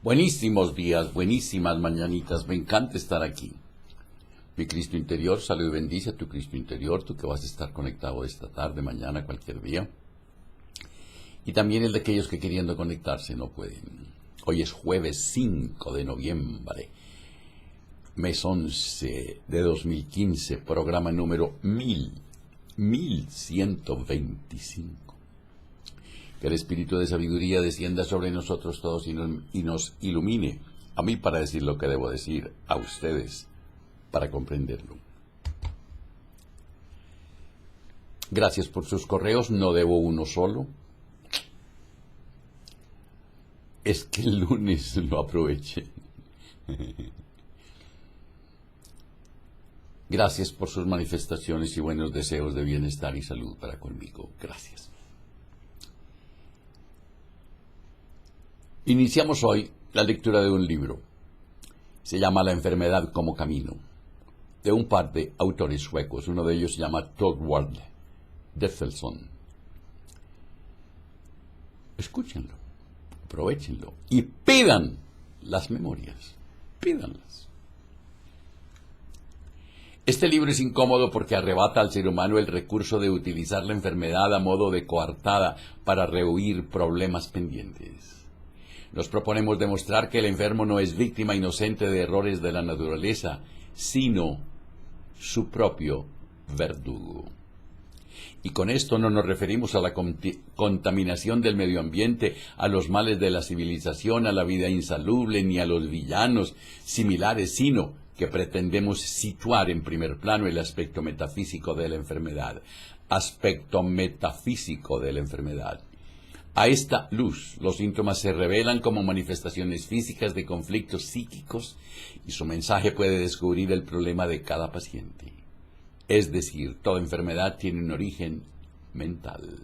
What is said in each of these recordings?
Buenísimos días, buenísimas mañanitas, me encanta estar aquí. Mi Cristo interior, salud y bendice a tu Cristo interior, tú que vas a estar conectado esta tarde, mañana, cualquier día. Y también el de aquellos que queriendo conectarse no pueden. Hoy es jueves 5 de noviembre, mes 11 de 2015, programa número 1125. Que el espíritu de sabiduría descienda sobre nosotros todos y nos ilumine, a mí para decir lo que debo decir, a ustedes para comprenderlo. Gracias por sus correos, no debo uno solo. Es que el lunes lo aproveché. Gracias por sus manifestaciones y buenos deseos de bienestar y salud para conmigo. Gracias. Iniciamos hoy la lectura de un libro. Se llama La enfermedad como camino, de un par de autores suecos. Uno de ellos se llama Thorvald Deffelson. Escúchenlo, aprovechenlo y pidan las memorias. Pídanlas. Este libro es incómodo porque arrebata al ser humano el recurso de utilizar la enfermedad a modo de coartada para rehuir problemas pendientes. Nos proponemos demostrar que el enfermo no es víctima inocente de errores de la naturaleza, sino su propio verdugo. Y con esto no nos referimos a la contaminación del medio ambiente, a los males de la civilización, a la vida insalubre, ni a los villanos similares, sino que pretendemos situar en primer plano el aspecto metafísico de la enfermedad. Aspecto metafísico de la enfermedad. A esta luz, los síntomas se revelan como manifestaciones físicas de conflictos psíquicos y su mensaje puede descubrir el problema de cada paciente. Es decir, toda enfermedad tiene un origen mental.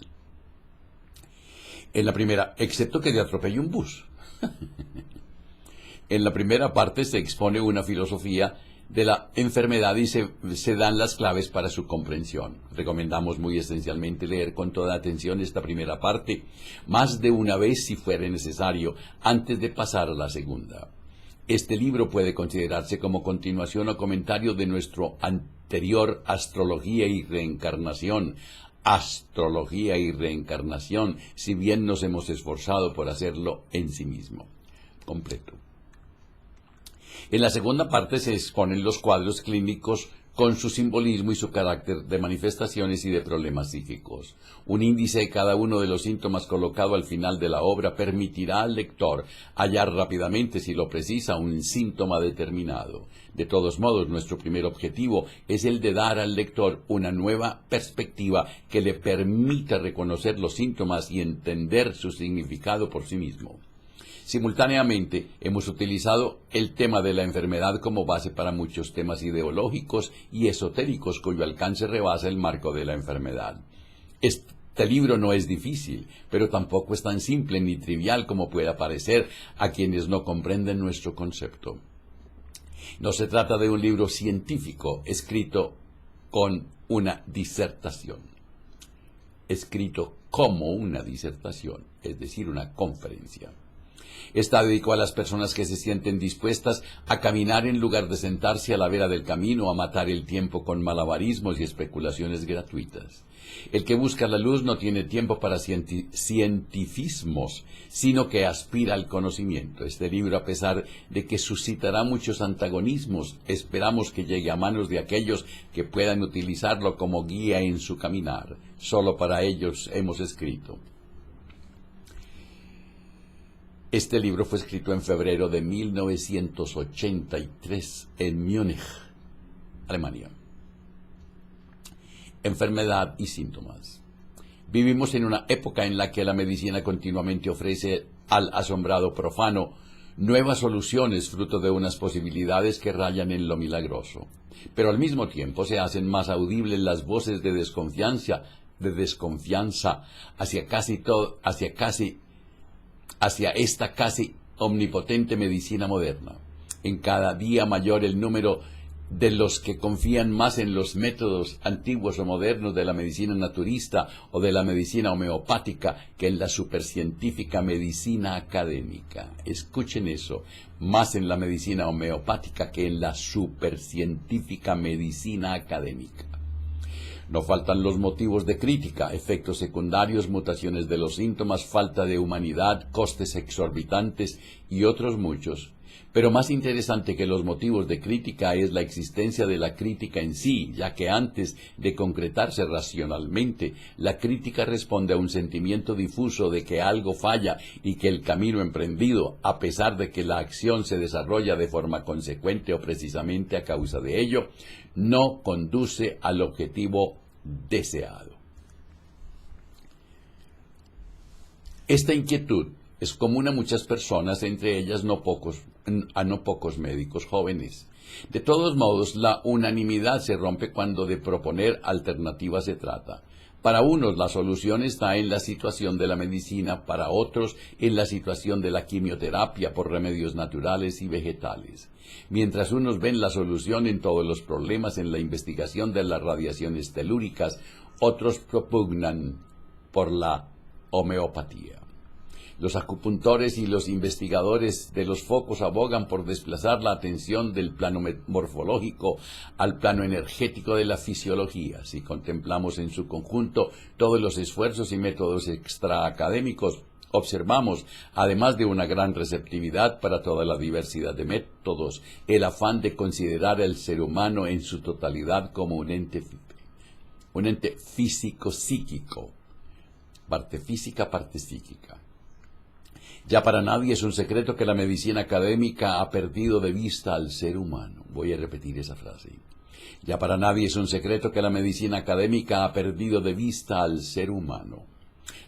En la primera, excepto que te atropelle un bus. En la primera parte se expone una filosofía de la enfermedad y se dan las claves para su comprensión. Recomendamos muy esencialmente leer con toda atención esta primera parte, más de una vez si fuere necesario, antes de pasar a la segunda. Este libro puede considerarse como continuación o comentario de nuestro anterior Astrología y Reencarnación. Astrología y Reencarnación, si bien nos hemos esforzado por hacerlo en sí mismo. Completo. En la segunda parte se exponen los cuadros clínicos con su simbolismo y su carácter de manifestaciones y de problemas psíquicos. Un índice de cada uno de los síntomas colocado al final de la obra permitirá al lector hallar rápidamente, si lo precisa, un síntoma determinado. De todos modos, nuestro primer objetivo es el de dar al lector una nueva perspectiva que le permita reconocer los síntomas y entender su significado por sí mismo. Simultáneamente, hemos utilizado el tema de la enfermedad como base para muchos temas ideológicos y esotéricos cuyo alcance rebasa el marco de la enfermedad. Este libro no es difícil, pero tampoco es tan simple ni trivial como pueda parecer a quienes no comprenden nuestro concepto. No se trata de un libro científico escrito con una disertación, escrito como una disertación, es decir, una conferencia. Está dedicado a las personas que se sienten dispuestas a caminar en lugar de sentarse a la vera del camino, a matar el tiempo con malabarismos y especulaciones gratuitas. El que busca la luz no tiene tiempo para cientificismos, sino que aspira al conocimiento. Este libro, a pesar de que suscitará muchos antagonismos, esperamos que llegue a manos de aquellos que puedan utilizarlo como guía en su caminar. Solo para ellos hemos escrito. Este libro fue escrito en febrero de 1983 en Múnich, Alemania. Enfermedad y síntomas. Vivimos en una época en la que la medicina continuamente ofrece al asombrado profano nuevas soluciones fruto de unas posibilidades que rayan en lo milagroso. Pero al mismo tiempo se hacen más audibles las voces de desconfianza hacia esta casi omnipotente medicina moderna. En cada día mayor el número de los que confían más en los métodos antiguos o modernos de la medicina naturista o de la medicina homeopática que en la supercientífica medicina académica. Escuchen eso, más en la medicina homeopática que en la supercientífica medicina académica. No faltan los motivos de crítica, efectos secundarios, mutaciones de los síntomas, falta de humanidad, costes exorbitantes y otros muchos. Pero más interesante que los motivos de crítica es la existencia de la crítica en sí, ya que antes de concretarse racionalmente, la crítica responde a un sentimiento difuso de que algo falla y que el camino emprendido, a pesar de que la acción se desarrolla de forma consecuente o precisamente a causa de ello, no conduce al objetivo deseado. Esta inquietud es común a muchas personas, entre ellas a no pocos médicos jóvenes. De todos modos, la unanimidad se rompe cuando de proponer alternativas se trata. Para unos la solución está en la situación de la medicina, para otros en la situación de la quimioterapia por remedios naturales y vegetales. Mientras unos ven la solución en todos los problemas en la investigación de las radiaciones telúricas, otros propugnan por la homeopatía. Los acupuntores y los investigadores de los focos abogan por desplazar la atención del plano morfológico al plano energético de la fisiología. Si contemplamos en su conjunto todos los esfuerzos y métodos extraacadémicos, observamos, además de una gran receptividad para toda la diversidad de métodos, el afán de considerar al ser humano en su totalidad como un ente físico-psíquico, parte física, parte psíquica. Ya para nadie es un secreto que la medicina académica ha perdido de vista al ser humano. Voy a repetir esa frase. Ya para nadie es un secreto que la medicina académica ha perdido de vista al ser humano.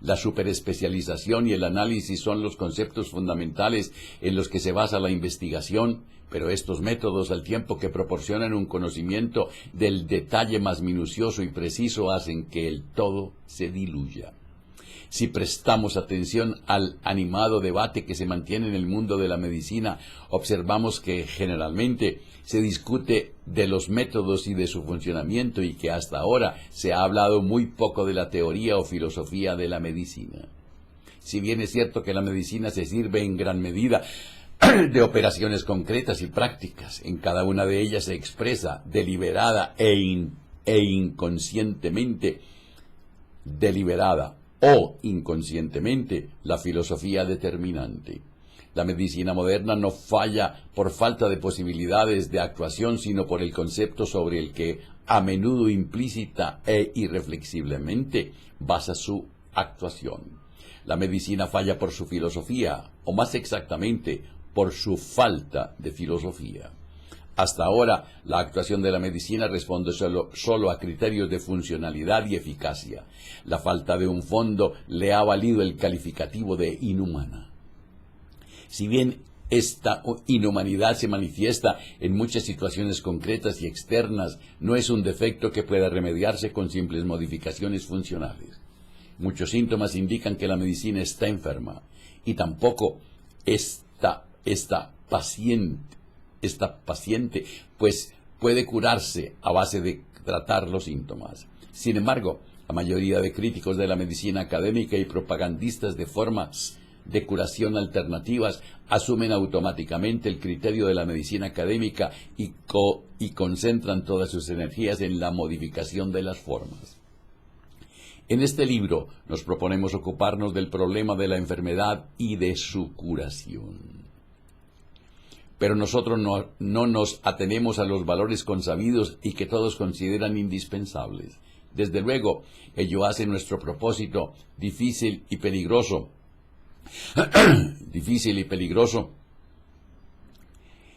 La superespecialización y el análisis son los conceptos fundamentales en los que se basa la investigación, pero estos métodos, al tiempo que proporcionan un conocimiento del detalle más minucioso y preciso, hacen que el todo se diluya. Si prestamos atención al animado debate que se mantiene en el mundo de la medicina, observamos que generalmente se discute de los métodos y de su funcionamiento y que hasta ahora se ha hablado muy poco de la teoría o filosofía de la medicina. Si bien es cierto que la medicina se sirve en gran medida de operaciones concretas y prácticas, en cada una de ellas se expresa deliberada e inconscientemente deliberada o inconscientemente la filosofía determinante. La medicina moderna no falla por falta de posibilidades de actuación, sino por el concepto sobre el que, a menudo implícita e irreflexiblemente, basa su actuación. La medicina falla por su filosofía, o más exactamente, por su falta de filosofía. Hasta ahora, la actuación de la medicina responde solo a criterios de funcionalidad y eficacia. La falta de un fondo le ha valido el calificativo de inhumana. Si bien esta inhumanidad se manifiesta en muchas situaciones concretas y externas, no es un defecto que pueda remediarse con simples modificaciones funcionales. Muchos síntomas indican que la medicina está enferma, y tampoco esta paciente, pues puede curarse a base de tratar los síntomas. Sin embargo, la mayoría de críticos de la medicina académica y propagandistas de formas de curación alternativas asumen automáticamente el criterio de la medicina académica y concentran todas sus energías en la modificación de las formas. En este libro nos proponemos ocuparnos del problema de la enfermedad y de su curación. Pero nosotros no nos atenemos a los valores consabidos y que todos consideran indispensables. Desde luego, ello hace nuestro propósito difícil y peligroso,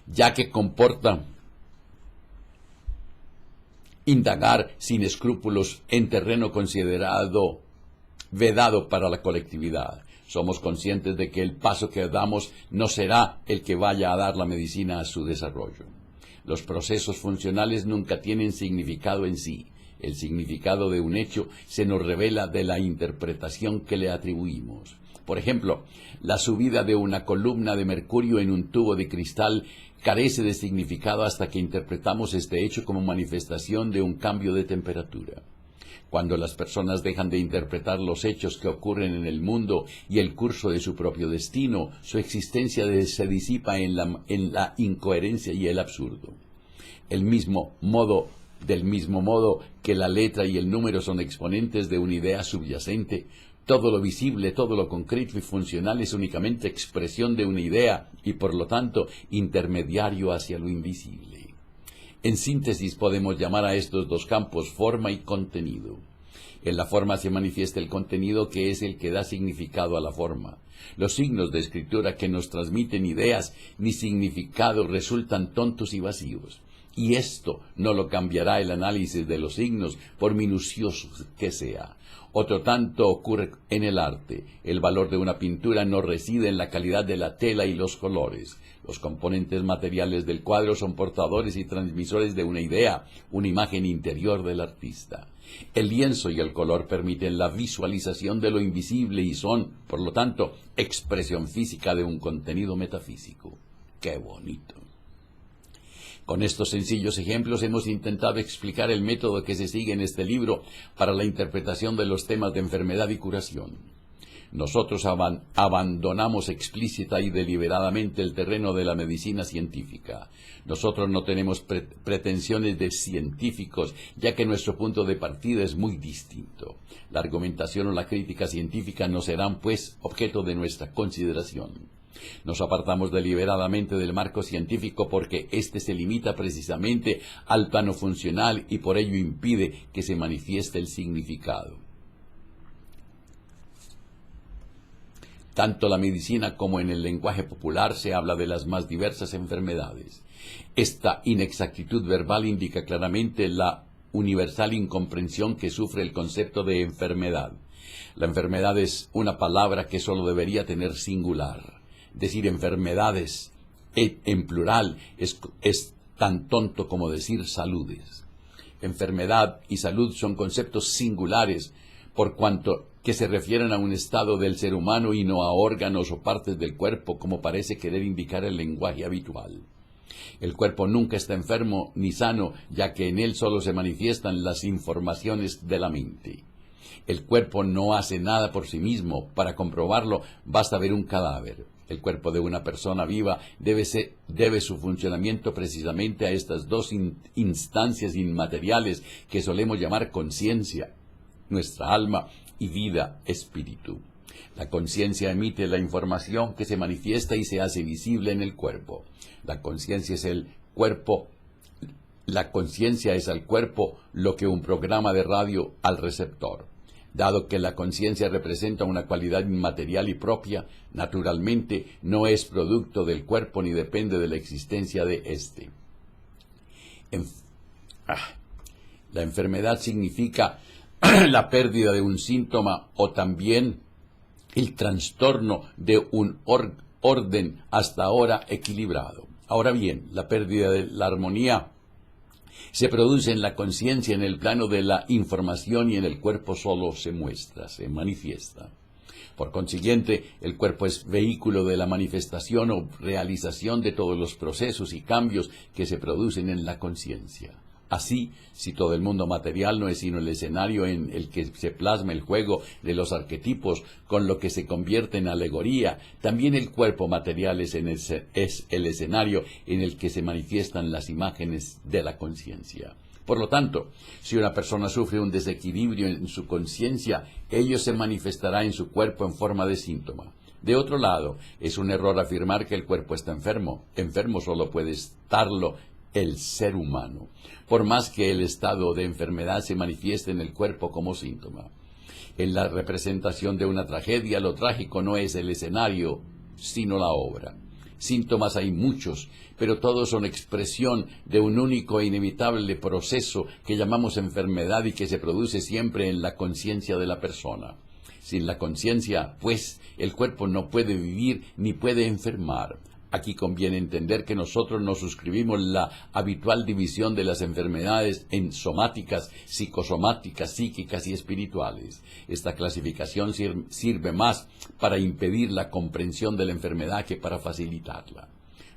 ya que comporta indagar sin escrúpulos en terreno considerado vedado para la colectividad. Somos conscientes de que el paso que damos no será el que vaya a dar la medicina a su desarrollo. Los procesos funcionales nunca tienen significado en sí. El significado de un hecho se nos revela de la interpretación que le atribuimos. Por ejemplo, la subida de una columna de mercurio en un tubo de cristal carece de significado hasta que interpretamos este hecho como manifestación de un cambio de temperatura. Cuando las personas dejan de interpretar los hechos que ocurren en el mundo y el curso de su propio destino, su existencia se disipa en la incoherencia y el absurdo. Del mismo modo que la letra y el número son exponentes de una idea subyacente, todo lo visible, todo lo concreto y funcional es únicamente expresión de una idea y por lo tanto intermediario hacia lo invisible. En síntesis podemos llamar a estos dos campos forma y contenido. En la forma se manifiesta el contenido que es el que da significado a la forma. Los signos de escritura que nos transmiten ideas ni significado resultan tontos y vacíos. Y esto no lo cambiará el análisis de los signos, por minucioso que sea. Otro tanto ocurre en el arte. El valor de una pintura no reside en la calidad de la tela y los colores. Los componentes materiales del cuadro son portadores y transmisores de una idea, una imagen interior del artista. El lienzo y el color permiten la visualización de lo invisible y son, por lo tanto, expresión física de un contenido metafísico. ¡Qué bonito! Con estos sencillos ejemplos hemos intentado explicar el método que se sigue en este libro para la interpretación de los temas de enfermedad y curación. Nosotros abandonamos explícita y deliberadamente el terreno de la medicina científica. Nosotros no tenemos pretensiones de científicos, ya que nuestro punto de partida es muy distinto. La argumentación o la crítica científica no serán, pues, objeto de nuestra consideración. Nos apartamos deliberadamente del marco científico porque éste se limita precisamente al plano funcional y por ello impide que se manifieste el significado. Tanto la medicina como en el lenguaje popular se habla de las más diversas enfermedades. Esta inexactitud verbal indica claramente la universal incomprensión que sufre el concepto de enfermedad. La enfermedad es una palabra que solo debería tener singular. Decir enfermedades en plural es tan tonto como decir saludes. Enfermedad y salud son conceptos singulares por cuanto que se refieren a un estado del ser humano y no a órganos o partes del cuerpo, como parece querer indicar el lenguaje habitual. El cuerpo nunca está enfermo ni sano, ya que en él solo se manifiestan las informaciones de la mente. El cuerpo no hace nada por sí mismo. Para comprobarlo, basta ver un cadáver. El cuerpo de una persona viva debe su funcionamiento precisamente a estas dos instancias inmateriales que solemos llamar conciencia, nuestra alma, y vida, espíritu. La conciencia emite la información que se manifiesta y se hace visible en el cuerpo. La conciencia es al cuerpo lo que un programa de radio al receptor. Dado que la conciencia representa una cualidad inmaterial y propia, naturalmente no es producto del cuerpo ni depende de la existencia de éste. La enfermedad significa la pérdida de un síntoma o también el trastorno de un orden hasta ahora equilibrado. Ahora bien, la pérdida de la armonía se produce en la conciencia en el plano de la información y en el cuerpo solo se muestra, se manifiesta. Por consiguiente, el cuerpo es vehículo de la manifestación o realización de todos los procesos y cambios que se producen en la conciencia. Así, si todo el mundo material no es sino el escenario en el que se plasma el juego de los arquetipos con lo que se convierte en alegoría, también el cuerpo material es el escenario en el que se manifiestan las imágenes de la conciencia. Por lo tanto, si una persona sufre un desequilibrio en su conciencia, ello se manifestará en su cuerpo en forma de síntoma. De otro lado, es un error afirmar que el cuerpo está enfermo. Enfermo solo puede estarlo el ser humano, por más que el estado de enfermedad se manifieste en el cuerpo como síntoma. En la representación de una tragedia, lo trágico no es el escenario, sino la obra. Síntomas hay muchos, pero todos son expresión de un único e inevitable proceso que llamamos enfermedad y que se produce siempre en la conciencia de la persona. Sin la conciencia, pues, el cuerpo no puede vivir ni puede enfermar. Aquí conviene entender que nosotros no suscribimos la habitual división de las enfermedades en somáticas, psicosomáticas, psíquicas y espirituales. Esta clasificación sirve más para impedir la comprensión de la enfermedad que para facilitarla.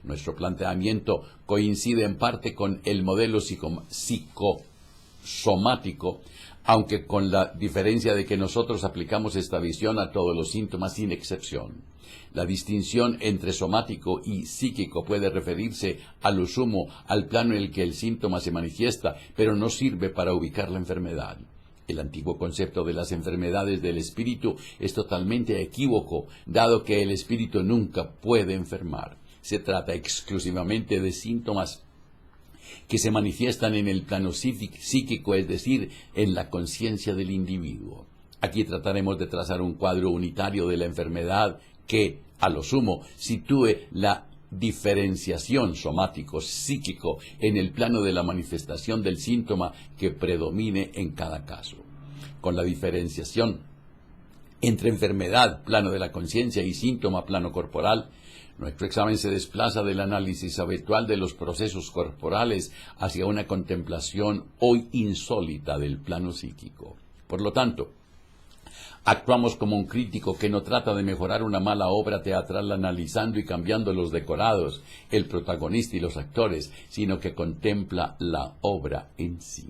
Nuestro planteamiento coincide en parte con el modelo psicosomático, aunque con la diferencia de que nosotros aplicamos esta visión a todos los síntomas sin excepción. La distinción entre somático y psíquico puede referirse a lo sumo al plano en el que el síntoma se manifiesta, pero no sirve para ubicar la enfermedad. El antiguo concepto de las enfermedades del espíritu es totalmente equívoco, dado que el espíritu nunca puede enfermar. Se trata exclusivamente de síntomas que se manifiestan en el plano psíquico, es decir, en la conciencia del individuo. Aquí trataremos de trazar un cuadro unitario de la enfermedad que, a lo sumo, sitúe la diferenciación somático-psíquico en el plano de la manifestación del síntoma que predomine en cada caso. Con la diferenciación entre enfermedad, plano de la conciencia, y síntoma, plano corporal, nuestro examen se desplaza del análisis habitual de los procesos corporales hacia una contemplación hoy insólita del plano psíquico. Por lo tanto, actuamos como un crítico que no trata de mejorar una mala obra teatral analizando y cambiando los decorados, el protagonista y los actores, sino que contempla la obra en sí.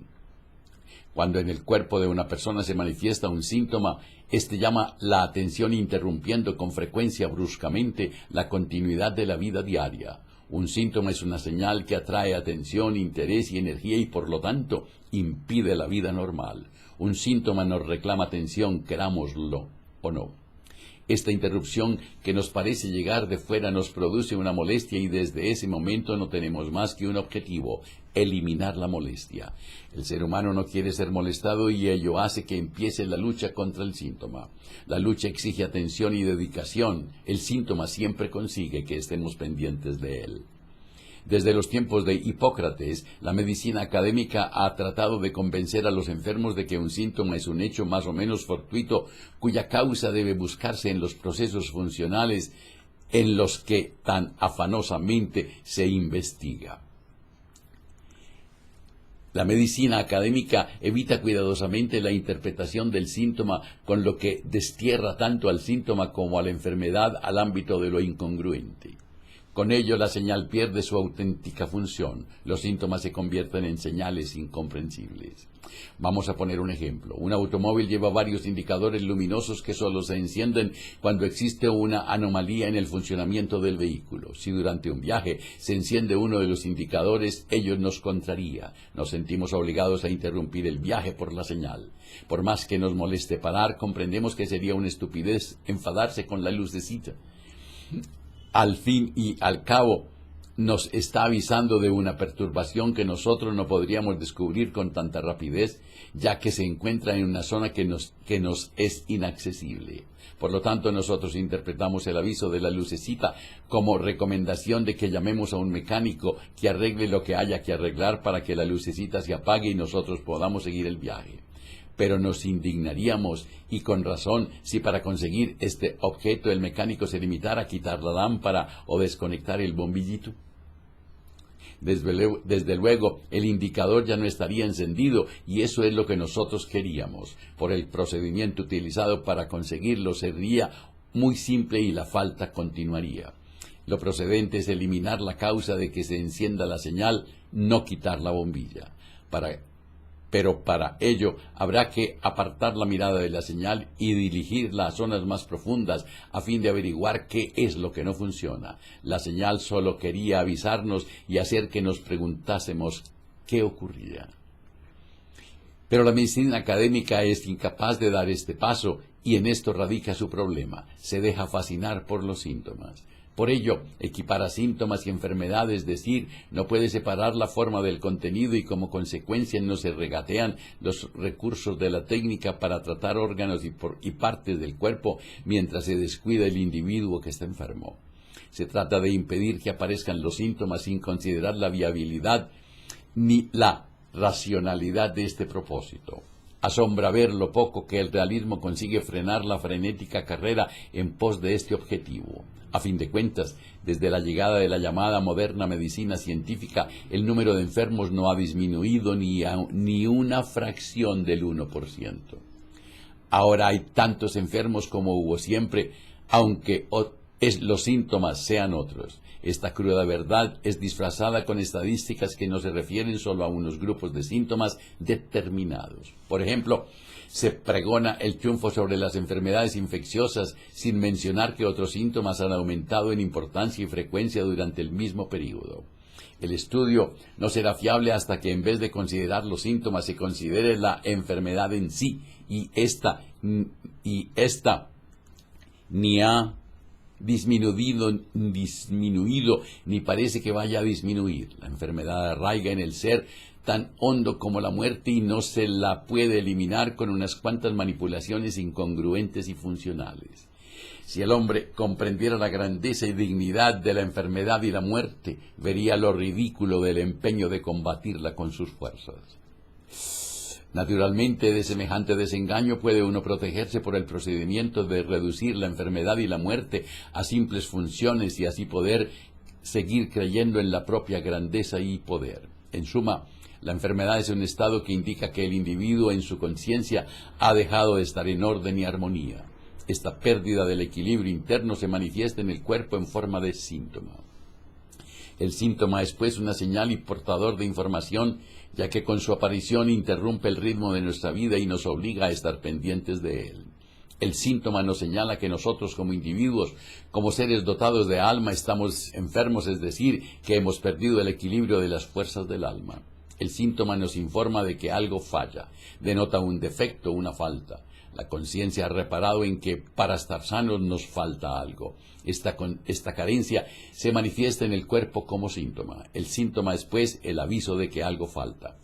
Cuando en el cuerpo de una persona se manifiesta un síntoma, este llama la atención interrumpiendo con frecuencia bruscamente la continuidad de la vida diaria. Un síntoma es una señal que atrae atención, interés y energía y por lo tanto impide la vida normal. Un síntoma nos reclama atención, querámoslo o no. Esta interrupción que nos parece llegar de fuera nos produce una molestia y desde ese momento no tenemos más que un objetivo: eliminar la molestia. El ser humano no quiere ser molestado y ello hace que empiece la lucha contra el síntoma. La lucha exige atención y dedicación. El síntoma siempre consigue que estemos pendientes de él. Desde los tiempos de Hipócrates, la medicina académica ha tratado de convencer a los enfermos de que un síntoma es un hecho más o menos fortuito, cuya causa debe buscarse en los procesos funcionales en los que tan afanosamente se investiga. La medicina académica evita cuidadosamente la interpretación del síntoma, con lo que destierra tanto al síntoma como a la enfermedad al ámbito de lo incongruente. Con ello, la señal pierde su auténtica función. Los síntomas se convierten en señales incomprensibles. Vamos a poner un ejemplo. Un automóvil lleva varios indicadores luminosos que solo se encienden cuando existe una anomalía en el funcionamiento del vehículo. Si durante un viaje se enciende uno de los indicadores, ello nos contraría. Nos sentimos obligados a interrumpir el viaje por la señal. Por más que nos moleste parar, comprendemos que sería una estupidez enfadarse con la lucecita. Al fin y al cabo, nos está avisando de una perturbación que nosotros no podríamos descubrir con tanta rapidez, ya que se encuentra en una zona que nos es inaccesible. Por lo tanto, nosotros interpretamos el aviso de la lucecita como recomendación de que llamemos a un mecánico que arregle lo que haya que arreglar para que la lucecita se apague y nosotros podamos seguir el viaje. Pero nos indignaríamos, y con razón, si para conseguir este objeto el mecánico se limitara a quitar la lámpara o desconectar el bombillito. Desde luego, el indicador ya no estaría encendido, y eso es lo que nosotros queríamos. Por el procedimiento utilizado para conseguirlo sería muy simple y la falta continuaría. Lo procedente es eliminar la causa de que se encienda la señal, no quitar la bombilla. Pero para ello habrá que apartar la mirada de la señal y dirigirla a zonas más profundas a fin de averiguar qué es lo que no funciona. La señal solo quería avisarnos y hacer que nos preguntásemos qué ocurría. Pero la medicina académica es incapaz de dar este paso y en esto radica su problema. Se deja fascinar por los síntomas. Por ello, equipara síntomas y enfermedades, es decir, no puede separar la forma del contenido y como consecuencia no se regatean los recursos de la técnica para tratar órganos y partes del cuerpo mientras se descuida el individuo que está enfermo. Se trata de impedir que aparezcan los síntomas sin considerar la viabilidad ni la racionalidad de este propósito. Asombra ver lo poco que el realismo consigue frenar la frenética carrera en pos de este objetivo. A fin de cuentas, desde la llegada de la llamada moderna medicina científica, el número de enfermos no ha disminuido ni una fracción del 1%. Ahora hay tantos enfermos como hubo siempre, aunque los síntomas sean otros. Esta cruda verdad es disfrazada con estadísticas que no se refieren solo a unos grupos de síntomas determinados. Por ejemplo, se pregona el triunfo sobre las enfermedades infecciosas sin mencionar que otros síntomas han aumentado en importancia y frecuencia durante el mismo periodo. El estudio no será fiable hasta que en vez de considerar los síntomas se considere la enfermedad en sí, y esta ni ha disminuido ni parece que vaya a disminuir. La enfermedad arraiga en el ser tan hondo como la muerte y no se la puede eliminar con unas cuantas manipulaciones incongruentes y funcionales. Si el hombre comprendiera la grandeza y dignidad de la enfermedad y la muerte, vería lo ridículo del empeño de combatirla con sus fuerzas. Naturalmente, de semejante desengaño puede uno protegerse por el procedimiento de reducir la enfermedad y la muerte a simples funciones y así poder seguir creyendo en la propia grandeza y poder. En suma, la enfermedad es un estado que indica que el individuo en su conciencia ha dejado de estar en orden y armonía. Esta pérdida del equilibrio interno se manifiesta en el cuerpo en forma de síntoma. El síntoma es pues una señal y portador de información, ya que con su aparición interrumpe el ritmo de nuestra vida y nos obliga a estar pendientes de él. El síntoma nos señala que nosotros como individuos, como seres dotados de alma, estamos enfermos, es decir, que hemos perdido el equilibrio de las fuerzas del alma. El síntoma nos informa de que algo falla, denota un defecto, una falta. La conciencia ha reparado en que para estar sanos nos falta algo. Esta carencia se manifiesta en el cuerpo como síntoma. El síntoma es, pues, el aviso de que algo falta.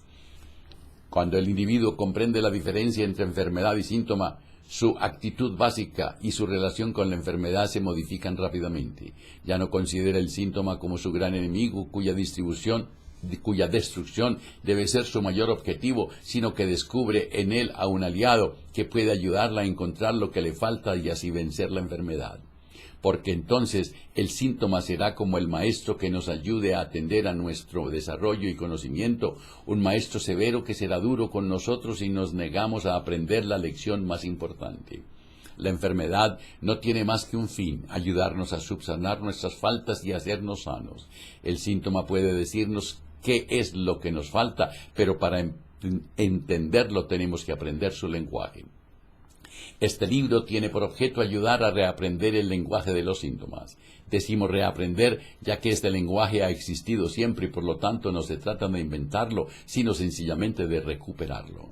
Cuando el individuo comprende la diferencia entre enfermedad y síntoma, su actitud básica y su relación con la enfermedad se modifican rápidamente. Ya no considera el síntoma como su gran enemigo, cuya destrucción debe ser su mayor objetivo, sino que descubre en él a un aliado que puede ayudarla a encontrar lo que le falta y así vencer la enfermedad. Porque entonces el síntoma será como el maestro que nos ayude a atender a nuestro desarrollo y conocimiento, un maestro severo que será duro con nosotros si nos negamos a aprender la lección más importante. La enfermedad no tiene más que un fin, ayudarnos a subsanar nuestras faltas y hacernos sanos. El síntoma puede decirnos qué es lo que nos falta, pero para entenderlo tenemos que aprender su lenguaje. Este libro tiene por objeto ayudar a reaprender el lenguaje de los síntomas. Decimos reaprender, ya que este lenguaje ha existido siempre y por lo tanto no se trata de inventarlo, sino sencillamente de recuperarlo.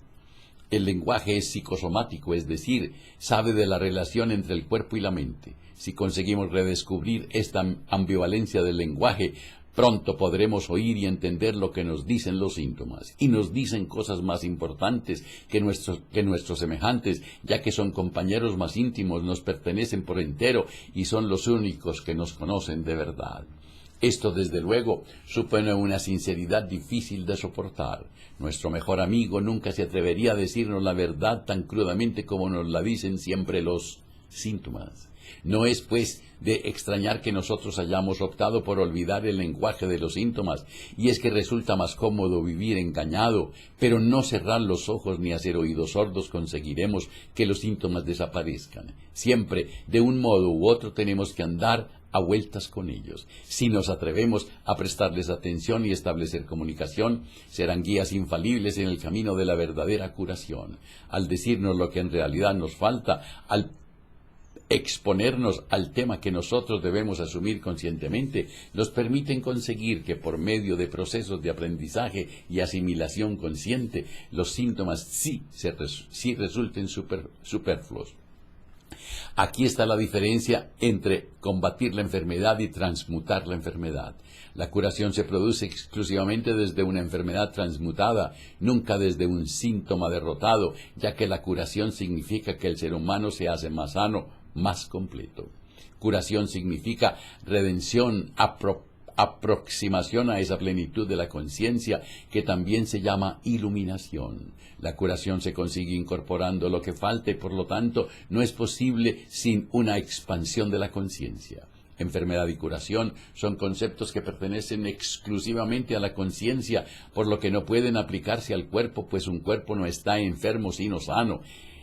El lenguaje es psicosomático, es decir, sabe de la relación entre el cuerpo y la mente. Si conseguimos redescubrir esta ambivalencia del lenguaje, pronto podremos oír y entender lo que nos dicen los síntomas. Y nos dicen cosas más importantes que nuestros semejantes, ya que son compañeros más íntimos, nos pertenecen por entero y son los únicos que nos conocen de verdad. Esto, desde luego, supone una sinceridad difícil de soportar. Nuestro mejor amigo nunca se atrevería a decirnos la verdad tan crudamente como nos la dicen siempre los síntomas. No es, pues, de extrañar que nosotros hayamos optado por olvidar el lenguaje de los síntomas, y es que resulta más cómodo vivir engañado, pero no cerrar los ojos ni hacer oídos sordos conseguiremos que los síntomas desaparezcan. Siempre, de un modo u otro, tenemos que andar a vueltas con ellos. Si nos atrevemos a prestarles atención y establecer comunicación, serán guías infalibles en el camino de la verdadera curación. Al decirnos lo que en realidad nos falta, al exponernos al tema que nosotros debemos asumir conscientemente, nos permiten conseguir que por medio de procesos de aprendizaje y asimilación consciente, los síntomas sí resulten superfluos. Aquí está la diferencia entre combatir la enfermedad y transmutar la enfermedad. La curación se produce exclusivamente desde una enfermedad transmutada, nunca desde un síntoma derrotado, ya que la curación significa que el ser humano se hace más sano, más completo. Curación significa redención, aproximación a esa plenitud de la conciencia que también se llama iluminación. La curación se consigue incorporando lo que falta y por lo tanto no es posible sin una expansión de la conciencia. Enfermedad y curación son conceptos que pertenecen exclusivamente a la conciencia, por lo que no pueden aplicarse al cuerpo, pues un cuerpo no está enfermo sino sano.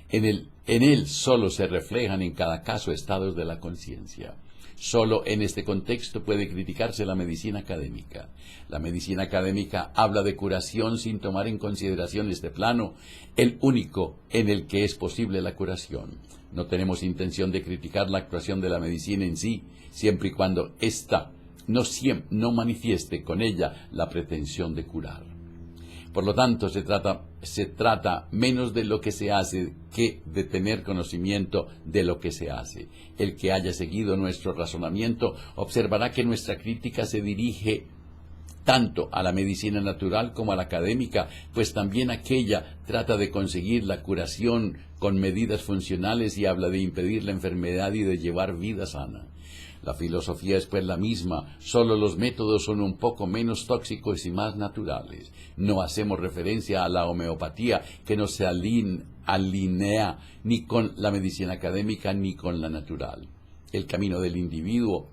En él solo se reflejan en cada caso estados de la conciencia. Solo en este contexto puede criticarse la medicina académica. La medicina académica habla de curación sin tomar en consideración este plano, el único en el que es posible la curación. No tenemos intención de criticar la actuación de la medicina en sí, siempre y cuando ésta no manifieste con ella la pretensión de curar. Por lo tanto, se trata menos de lo que se hace que de tener conocimiento de lo que se hace. El que haya seguido nuestro razonamiento observará que nuestra crítica se dirige tanto a la medicina natural como a la académica, pues también aquella trata de conseguir la curación con medidas funcionales y habla de impedir la enfermedad y de llevar vida sana. La filosofía es pues la misma, solo los métodos son un poco menos tóxicos y más naturales. No hacemos referencia a la homeopatía, que no se alinea ni con la medicina académica ni con la natural. El camino del individuo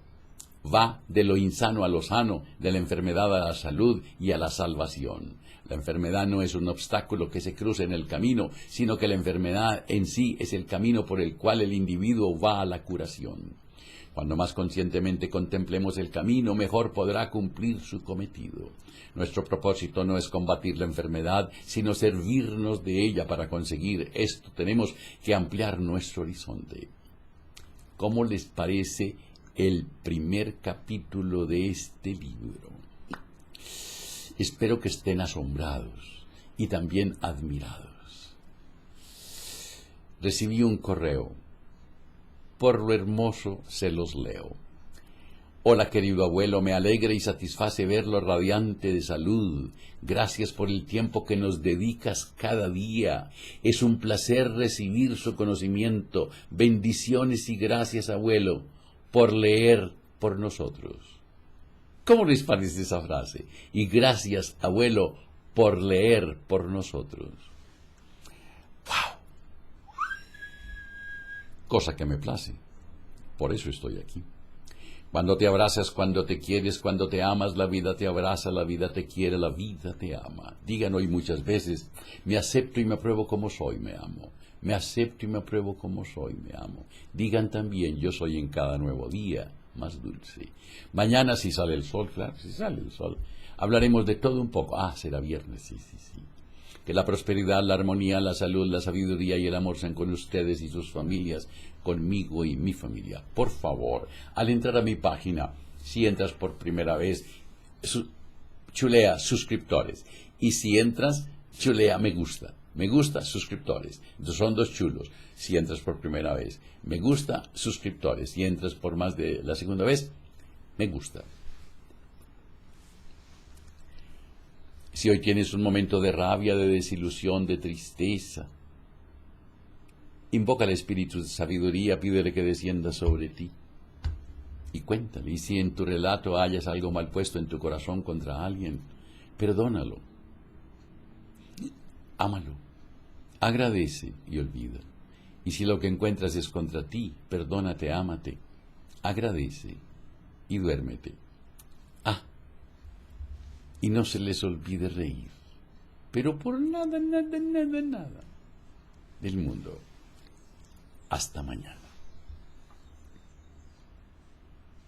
va de lo insano a lo sano, de la enfermedad a la salud y a la salvación. La enfermedad no es un obstáculo que se cruce en el camino, sino que la enfermedad en sí es el camino por el cual el individuo va a la curación. Cuando más conscientemente contemplemos el camino, mejor podrá cumplir su cometido. Nuestro propósito no es combatir la enfermedad, sino servirnos de ella para conseguir esto. Tenemos que ampliar nuestro horizonte. ¿Cómo les parece el primer capítulo de este libro? Espero que estén asombrados y también admirados. Recibí un correo. Por lo hermoso se los leo. Hola querido abuelo, me alegra y satisface verlo radiante de salud. Gracias por el tiempo que nos dedicas cada día. Es un placer recibir su conocimiento. Bendiciones y gracias abuelo por leer por nosotros. ¿Cómo les parece esa frase? Y gracias abuelo por leer por nosotros. Cosa que me place. Por eso estoy aquí. Cuando te abrazas, cuando te quieres, cuando te amas, la vida te abraza, la vida te quiere, la vida te ama. Digan hoy muchas veces, me acepto y me apruebo como soy, me amo. Me acepto y me apruebo como soy, me amo. Digan también, yo soy en cada nuevo día más dulce. Mañana si sale el sol, claro, si sale el sol. Hablaremos de todo un poco. Será viernes, sí. Que la prosperidad, la armonía, la salud, la sabiduría y el amor sean con ustedes y sus familias, conmigo y mi familia. Por favor, al entrar a mi página, si entras por primera vez, chulea suscriptores. Y si entras, chulea me gusta. Me gusta, suscriptores. Entonces son dos chulos. Si entras por primera vez, me gusta, suscriptores. Si entras por más de la segunda vez, me gusta. Si hoy tienes un momento de rabia, de desilusión, de tristeza, invoca al Espíritu de sabiduría, pídele que descienda sobre ti. Y cuéntale, y si en tu relato hayas algo mal puesto en tu corazón contra alguien, perdónalo. Ámalo. Agradece y olvida. Y si lo que encuentras es contra ti, perdónate, ámate. Agradece y duérmete. Y no se les olvide reír, pero por nada del mundo. Hasta mañana.